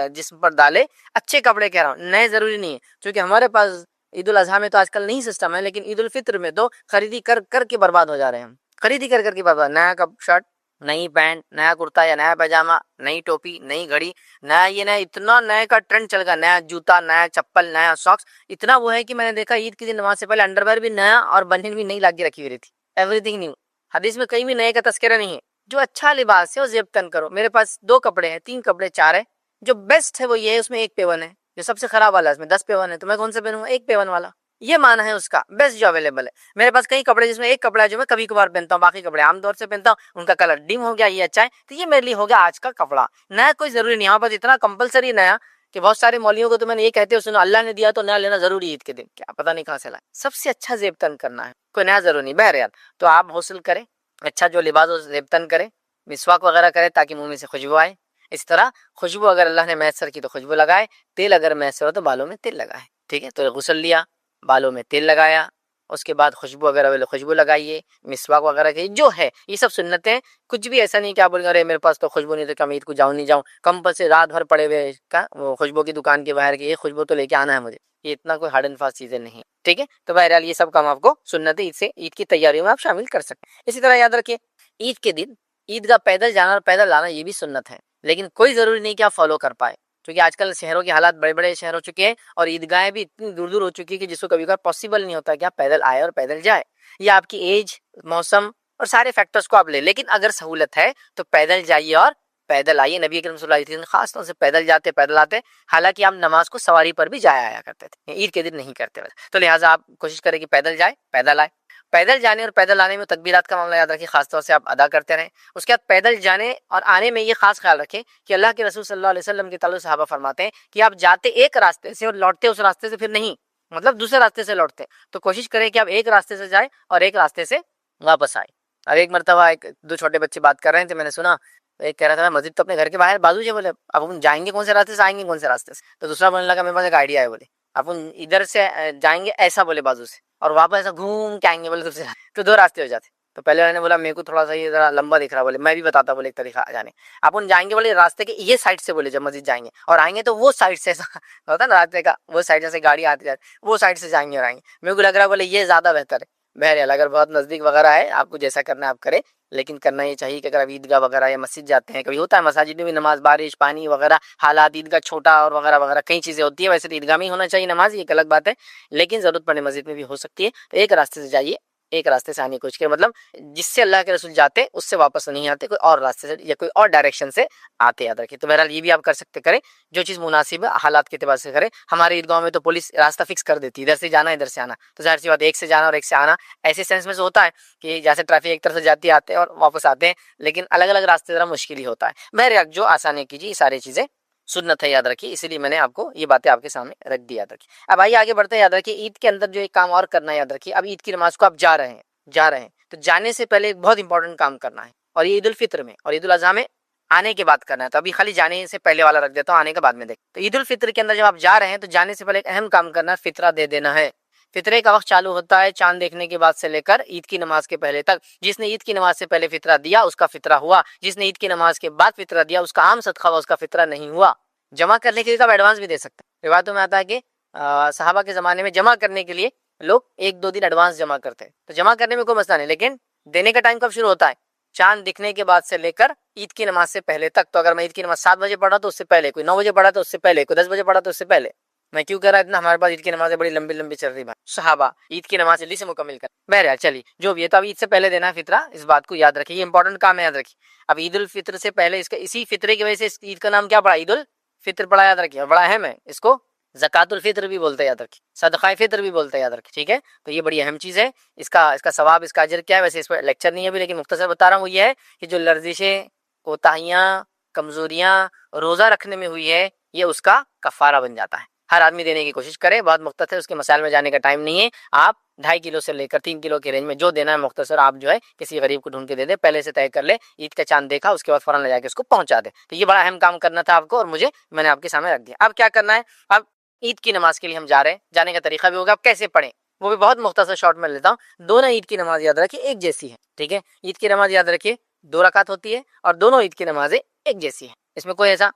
Speaker 1: جسم پر ڈالے. اچھے کپڑے کہہ رہا ہوں، نئے ضروری نہیں ہے، کیونکہ ہمارے پاس عید الاضحیٰ میں تو آج کل نہیں سسٹم ہے، لیکن عید الفطر میں تو خریدی کر کر کے برباد ہو جا رہے ہیں ہم. خریدی کر کر کے برباد، نیا کپ شرٹ، نئی پینٹ، نیا کرتا یا نیا پیجامہ، نئی ٹوپی، نئی گھڑی، نیا یہ نیا، اتنا نئے کا ٹرینڈ چل گیا. نیا جوتا، نیا چپل، نیا ساکس، اتنا وہ ہے کہ میں نے دیکھا عید کے دن نماز سے پہلے انڈر ویئر بھی نیا اور بنین بھی نئی لا کے رکھی ہوئی رہتی. Every thing new. حدیث میں کہیں بھی نئے کا تذکرہ نہیں ہے. جو اچھا لباس ہے وہ زیب تن کرو. میرے پاس 2 کپڑے ہیں، 3 کپڑے، 4 ہے. جو بیسٹ ہے وہ یہ ہے، اس میں 1 پیون ہے. جو سب سے خراب والا ہے اس میں 10 پیون ہے. تو میں کون سا پہنوں؟ 1 پیون والا. یہ معنی ہے اس کا، بیسٹ جو اویلیبل ہے. میرے پاس کئی کپڑے جس میں 1 کپڑا ہے جو میں کبھی کبھار پہنتا ہوں، باقی کپڑے عام طور سے پہنتا ہوں، ان کا کلر ڈم ہو گیا، یہ اچھا ہے. تو یہ میرے لیے ہو گیا آج کا کپڑا. نیا کوئی ضروری نہیں. یہاں پر اتنا کمپلسری نیا کہ بہت سارے مولویوں کو تو میں نے یہ کہتے ہیں سنو اللہ نے دیا تو نیا لینا ضروری ہے عید کے دن. کیا پتہ نہیں کہاں سے لائے. سب سے اچھا زیب تن کرنا ہے، کوئی نیا ضروری نہیں. بہرحال تو آپ غسل کریں، اچھا جو لباس ہو زیب تن کریں، مسواک وغیرہ کریں تاکہ منہ میں سے خوشبو آئے. اس طرح خوشبو اگر اللہ نے میسر کی تو خوشبو لگائے، تیل اگر میسر ہو تو بالوں میں تیل لگائے. ٹھیک ہے، تو غسل لیا، بالوں میں تیل لگایا، اس کے بعد خوشبو اگر خوشبو لگائیے، مسواک وغیرہ کی جو ہے یہ سب سنتیں. کچھ بھی ایسا نہیں کہ آپ بولیں ارے میرے پاس تو خوشبو نہیں تو کیا میں عید کو جاؤں نہیں جاؤں، کمپلسری رات بھر پڑے ہوئے کا وہ خوشبو کی دکان کے باہر کی یہ خوشبو تو لے کے آنا ہے مجھے. یہ اتنا کوئی ہارڈ اینڈ فاسٹ چیزیں نہیں. ٹھیک ہے، تو بہرحال یہ سب کام آپ کو سنت عید سے عید کی تیاریوں میں آپ شامل کر سکتے ہیں. اسی طرح یاد رکھیے عید کے دن عید کا پیدل جانا اور پیدل لانا یہ بھی سنت ہے، لیکن کوئی ضروری نہیں کہ آپ فالو کر پائے، کیونکہ آج کل شہروں کے حالات بڑے بڑے شہر ہو چکے ہیں اور عیدگاہیں بھی اتنی دور دور ہو چکی ہے کہ جس کو کبھی کبھار پاسبل نہیں ہوتا کہ آپ پیدل آئے اور پیدل جائے. یہ آپ کی ایج، موسم اور سارے فیکٹرز کو آپ لیں. لیکن اگر سہولت ہے تو پیدل جائیے اور پیدل آئیے. نبی اکرم صلی اللہ علیہ وسلم خاص طور سے پیدل جاتے پیدل آتے. حالانکہ آپ نماز کو سواری پر بھی جایا آیا کرتے تھے، عید کے دن نہیں کرتے. تو لہٰذا آپ کوشش کریں کہ پیدل جائے پیدل آئے. پیدل جانے اور پیدل آنے میں تکبیرات کا معاملہ یاد رکھیے، خاص طور سے آپ ادا کرتے رہیں. اس کے بعد پیدل جانے اور آنے میں یہ خاص خیال رکھیں کہ اللہ کے رسول صلی اللہ علیہ وسلم کے تعلق صحابہ فرماتے ہیں کہ آپ جاتے ایک راستے سے اور لوٹتے اس راستے سے پھر نہیں، مطلب دوسرے راستے سے لوٹتے. تو کوشش کریں کہ آپ ایک راستے سے جائیں اور ایک راستے سے واپس آئے. اب ایک مرتبہ 2 چھوٹے بچے بات کر رہے تھے، میں نے سنا ایک کہہ رہا تھا مسجد تو اپنے گھر کے باہر بازو سے، بولے اب ہم جائیں گے کون سے راستے سے، آئیں گے کون سے راستے سے. تو دوسرا بولنے لگا میرے پاس ایک آئیڈیا ہے، بولے اپن ادھر سے جائیں گے ایسا، بولے بازو سے، اور واپس ایسا گھوم کے آئیں گے، بولے دوسرے. تو 2 راستے ہو جاتے.
Speaker 3: تو پہلے والے نے بولا میرے کو تھوڑا سا یہ ذرا لمبا دکھ رہا، بولے میں بھی بتاتا، بولے ایک طریقہ جانے اپن جائیں گے، بولے راستے کے یہ سائڈ سے، بولے جب مسجد جائیں گے اور آئیں گے تو وہ سائڈ سے ہوتا نا راستے کا، وہ سائڈ سے گاڑی آتی جاتی، وہ سائڈ سے جائیں گے اور آئیں گے. میرے کو لگ رہا ہے بولے یہ زیادہ بہتر ہے. بہرحال اگر بہت نزدیک وغیرہ ہے، آپ کو جیسا کرنا ہے آپ کرے، لیکن کرنا یہ چاہیے کہ اگر آپ عیدگاہ وغیرہ یا مسجد جاتے ہیں، کبھی ہوتا ہے مساجد میں بھی نماز، بارش پانی وغیرہ حالات عید کا چھوٹا اور وغیرہ وغیرہ کئی چیزیں ہوتی ہے، ویسے تو عیدگاہ میں ہی ہونا چاہیے نماز، یہ ایک الگ بات ہے، لیکن ضرورت پڑنے مسجد میں بھی ہو سکتی ہے. تو ایک راستے سے جائیے، ایک راستے سے آنے کی کوشش کریں، مطلب جس سے اللہ کے رسول جاتے اس سے واپس نہیں آتے، کوئی اور راستے سے یا کوئی اور ڈائریکشن سے آتے، یاد رکھیے. تو بہرحال یہ بھی آپ کر سکتے کریں، جو چیز مناسب ہے حالات کے اعتبار سے کریں. ہمارے عیدگاہوں میں تو پولیس راستہ فکس کر دیتی ہے، ادھر سے جانا ادھر سے آنا، تو ظاہر سی بات ایک سے جانا اور ایک سے آنا ایسے سینس میں سے ہوتا ہے کہ جیسے ٹریفک ایک طرف سے جاتی آتے ہیں اور واپس آتے ہیں، لیکن الگ الگ راستے ذرا مشکل ہی ہوتا ہے. بہرحال جو آسانی کیجیے، یہ ساری چیزیں سنت ہے، یاد رکھیے، اسی لیے میں نے آپ کو یہ باتیں آپ کے سامنے رکھ دی، یاد رکھیے. اب آئیے آگے بڑھتے ہیں. یاد رکھیے عید کے اندر جو ایک کام اور کرنا ہے، یاد رکھیے اب عید کی نماز کو آپ جا رہے ہیں تو جانے سے پہلے ایک بہت امپورٹنٹ کام کرنا ہے، اور یہ عید الفطر میں اور عید الاضحیٰ میں آنے کے بعد کرنا ہے. تو ابھی خالی جانے سے پہلے والا رکھ دیتا ہوں، آنے کے بعد میں دیکھ. تو عید الفطر کے اندر جب آپ جا رہے ہیں تو جانے سے پہلے ایک اہم کام کرنا ہے، فطرہ دے دینا ہے. فطرے کا وقت چالو ہوتا ہے چاند دیکھنے کے بعد سے لے کر عید کی نماز کے پہلے تک. جس نے عید کی نماز سے پہلے فطرہ دیا اس کا فطرہ ہوا، جس نے عید کی نماز کے بعد فطرہ دیا اس کا عام صدقہ ہوا، اس کا فطرہ نہیں ہوا. جمع کرنے کے لیے تو آپ ایڈوانس بھی دے سکتے ہیں. روایتوں میں آتا ہے کہ صحابہ کے زمانے میں جمع کرنے کے لیے لوگ 1-2 دن ایڈوانس جمع کرتے ہیں، تو جمع کرنے میں کوئی مسئلہ نہیں، لیکن دینے کا ٹائم کب شروع ہوتا ہے؟ چاند دکھنے کے بعد سے لے کر عید کی نماز سے پہلے تک. تو اگر میں عید کی نماز 7 بجے پڑھا تو اس سے پہلے، کوئی 9 بجے پڑھا تو اس سے پہلے، کوئی 10 بجے پڑھا تو اس سے پہلے. میں کیوں کہہ رہا اتنا؟ ہمارے پاس عید کی نمازیں بڑی لمبی لمبی چل رہی بھائی، صحابہ عید کی نماز جلدی سے مکمل کر. بہرحال چلیے جو بھی ہے، تو اب عید سے پہلے دینا ہے فطرہ، اس بات کو یاد رکھیے، یہ امپورٹنٹ کام ہے، یاد رکھیے. اب عید الفطر سے پہلے اس کا اسی فطرے کی وجہ سے اس عید کا نام کیا پڑا؟ عید الفطر پڑا، یاد رکھیے. اور بڑا اہم ہے، اس کو زکوٰۃ الفطر بھی بولتے ہیں، یاد رکھیے، صدقہ فطر بھی بولتے ہیں، یاد رکھیے، ٹھیک ہے. تو یہ بڑی اہم چیز ہے. اس کا ثواب، اس کا اجر کیا ہے؟ ویسے اس پر لیکچر نہیں ہے ابھی، لیکن مختصر بتا رہا ہوں. وہ یہ ہے کہ جو لرزشیں، کوتاہیاں، کمزوریاں روزہ رکھنے میں ہوئی ہے، یہ اس کا کفارہ بن جاتا ہے. ہر آدمی دینے کی کوشش کرے، بہت مختصر، اس کے مسائل میں جانے کا ٹائم نہیں ہے. آپ 2.5 کلو سے لے کر 3 کلو کے رینج میں جو دینا ہے مختصر آپ جو ہے کسی غریب کو ڈھونڈ کے دے دے، پہلے سے طے کر لے. عید کا چاند دیکھا اس کے بعد فوراً لے جا کے اس کو پہنچا دے. تو یہ بڑا اہم کام کرنا تھا آپ کو، اور میں نے آپ کے سامنے رکھ دیا. اب کیا کرنا ہے؟ اب عید کی نماز کے لیے ہم جا رہے ہیں، جانے کا طریقہ بھی ہوگا، اب کیسے پڑھیں وہ بھی بہت مختصر شارٹ میں لیتا ہوں. دونوں عید کی نماز یاد رکھیے ایک جیسی ہے، ٹھیک ہے. عید کی نماز یاد رکھیے 2 رکعت ہوتی ہے، اور دونوں عید کی نمازیں ایک جیسی ہیں، اس میں کوئی ایسا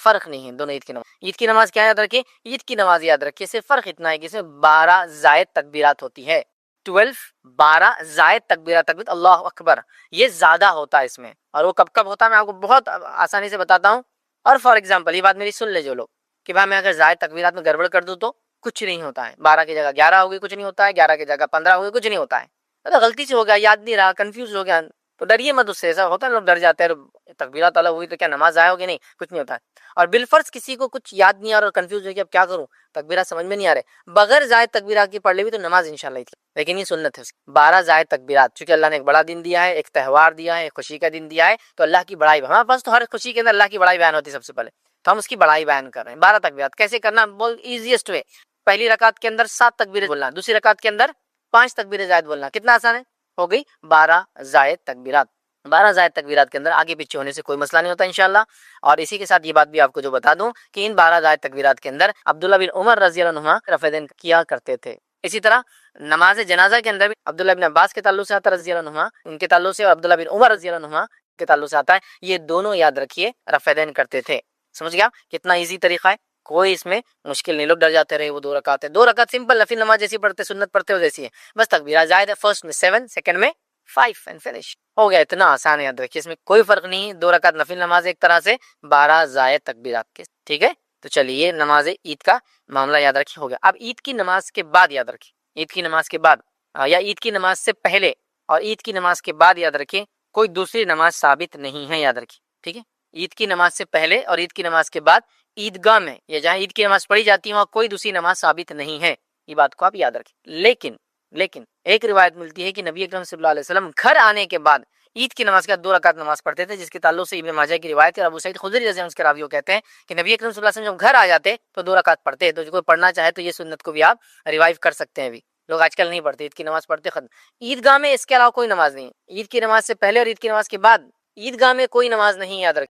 Speaker 3: فرق نہیں ہے. دونوں عید کی نماز، عید کی نماز کیا یاد رکھیے؟ عید کی نماز یاد رکھیے صرف فرق اتنا ہے کہ اس میں 12 زائد تکبیرات ہوتی ہے. 12 زائد تکبیرات، اللہ اکبر، یہ زیادہ ہوتا ہے اس میں. اور وہ کب کب ہوتا ہے میں آپ کو بہت آسانی سے بتاتا ہوں. اور فار ایگزامپل یہ بات میری سن لے جو لوگ، کہ بھائی میں اگر زائد تکبیرات میں گڑبڑ کر دوں تو کچھ نہیں ہوتا ہے. 12 کی جگہ 11 ہوگی، کچھ نہیں ہوتا ہے. 11 کی جگہ 15 ہوگی، کچھ نہیں ہوتا ہے. اگر غلطی سے ہو گیا، یاد نہیں رہا، کنفیوز ہو گیا، تو ڈریے مت اس سے. ایسا ہوتا ہے لوگ ڈر جاتے ہیں، تکبیرات الگ ہوئی تو کیا نماز ضائع ہوگی؟ نہیں، کچھ نہیں ہوتا ہے. اور بالفرض کسی کو کچھ یاد نہیں آ رہا اور کنفیوز ہو گیا اب کیا کروں، تکبیرات سمجھ میں نہیں آ رہے، بغیر زائد تکبیرات کی پڑھ لے بھی تو نماز انشاءاللہ تھی. لیکن یہ سنت ہے اس کی 12 زائد تکبیرات، چونکہ اللہ نے ایک بڑا دن دیا ہے، ایک تہوار دیا ہے، ایک خوشی کا دن دیا ہے، تو اللہ کی بڑائی. ہمارے پاس تو ہر خوشی کے اندر اللہ کی بڑائی بیان ہوتی ہے سب سے پہلے، تو ہم اس کی بڑائی بیان کر رہے ہیں. 12 تکبیرات کیسے کرنا؟ بہت ایزیسٹ وے. پہلی رکعت کے اندر 7 تکبیریں بولنا، دوسری رکعت کے اندر 5 تکبیریں زائد بولنا. کتنا آسان ہے، ہو گئی 12 زائد تکبیرات. 12 زائد تکبیرات کے اندر آگے پیچھے ہونے سے کوئی مسئلہ نہیں ہوتا انشاءاللہ. اور اسی کے ساتھ یہ بات بھی آپ کو جو بتا دوں کہ ان 12 زائد تکبیرات کے اندر عبداللہ بن عمر رضی اللہ عنہما رفع دین کیا کرتے تھے. اسی طرح نماز جنازہ کے اندر بھی عبداللہ بن عباس کے تعلق سے آتا ہے رضی اللہ عنہما، ان کے تعلق سے، اور عبداللہ بن عمر رضی اللہ عنہما کے تعلق سے آتا ہے. یہ دونوں یاد رکھیے رفع دین کرتے تھے. سمجھ گیا کتنا ایزی طریقہ ہے، کوئی اس میں مشکل نہیں. لوگ ڈر جاتے رہے وہ 2 رکعت ہے، 2 رکعت سمپل نفل نماز جیسی پڑھتے، سنت پڑھتے ہو جیسی ہے، بس تکبیرات زائد ہے. فرسٹ میں 7، سیکنڈ میں 5 اینڈ فنش ہو گیا. اتنا آسان ہے، یاد رکھیے اس میں کوئی فرق نہیں. 2 رکعت نفل نماز ایک طرح سے، 12 زائد تکبیرات کے، ٹھیک ہے. تو چلیے نماز عید کا معاملہ یاد رکھیے ہو گیا. اب عید کی نماز کے بعد یاد رکھیے، عید کی نماز کے بعد یا عید کی نماز سے پہلے اور عید کی نماز کے بعد یاد رکھیے کوئی دوسری نماز ثابت نہیں ہے، یاد رکھیے، ٹھیک ہے. عید کی نماز سے پہلے اور عید کی نماز کے بعد عیدگاہ میں یا جہاں عید کی نماز پڑھی جاتی ہے وہاں کوئی دوسری نماز ثابت نہیں ہے. یہ بات کو آپ یاد رکھیں. لیکن ایک روایت ملتی ہے کہ نبی اکرم صلی اللہ علیہ وسلم گھر آنے کے بعد عید کی نماز کے بعد 2 رکعت نماز پڑھتے تھے، جس کے تعلق سے ابن ماجہ کی روایت ہے. ابو سعید خدری رضی اللہ عنہ کے راویوں کہتے ہیں کہ نبی اکرم صلی اللہ علیہ وسلم جب گھر آ جاتے تو 2 رکعت پڑھتے. تو جو کوئی پڑھنا چاہے تو یہ سنت کو بھی آپ ریوائیو کر سکتے ہیں. ابھی لوگ آج کل نہیں پڑھتے، عید کی نماز پڑھتے ختم. عیدگاہ میں اس کے علاوہ کوئی نماز نہیں. عید کی نماز سے پہلے اور عید کی نماز کے بعد عیدگاہ میں کوئی نماز نہیں، یاد رکھیں.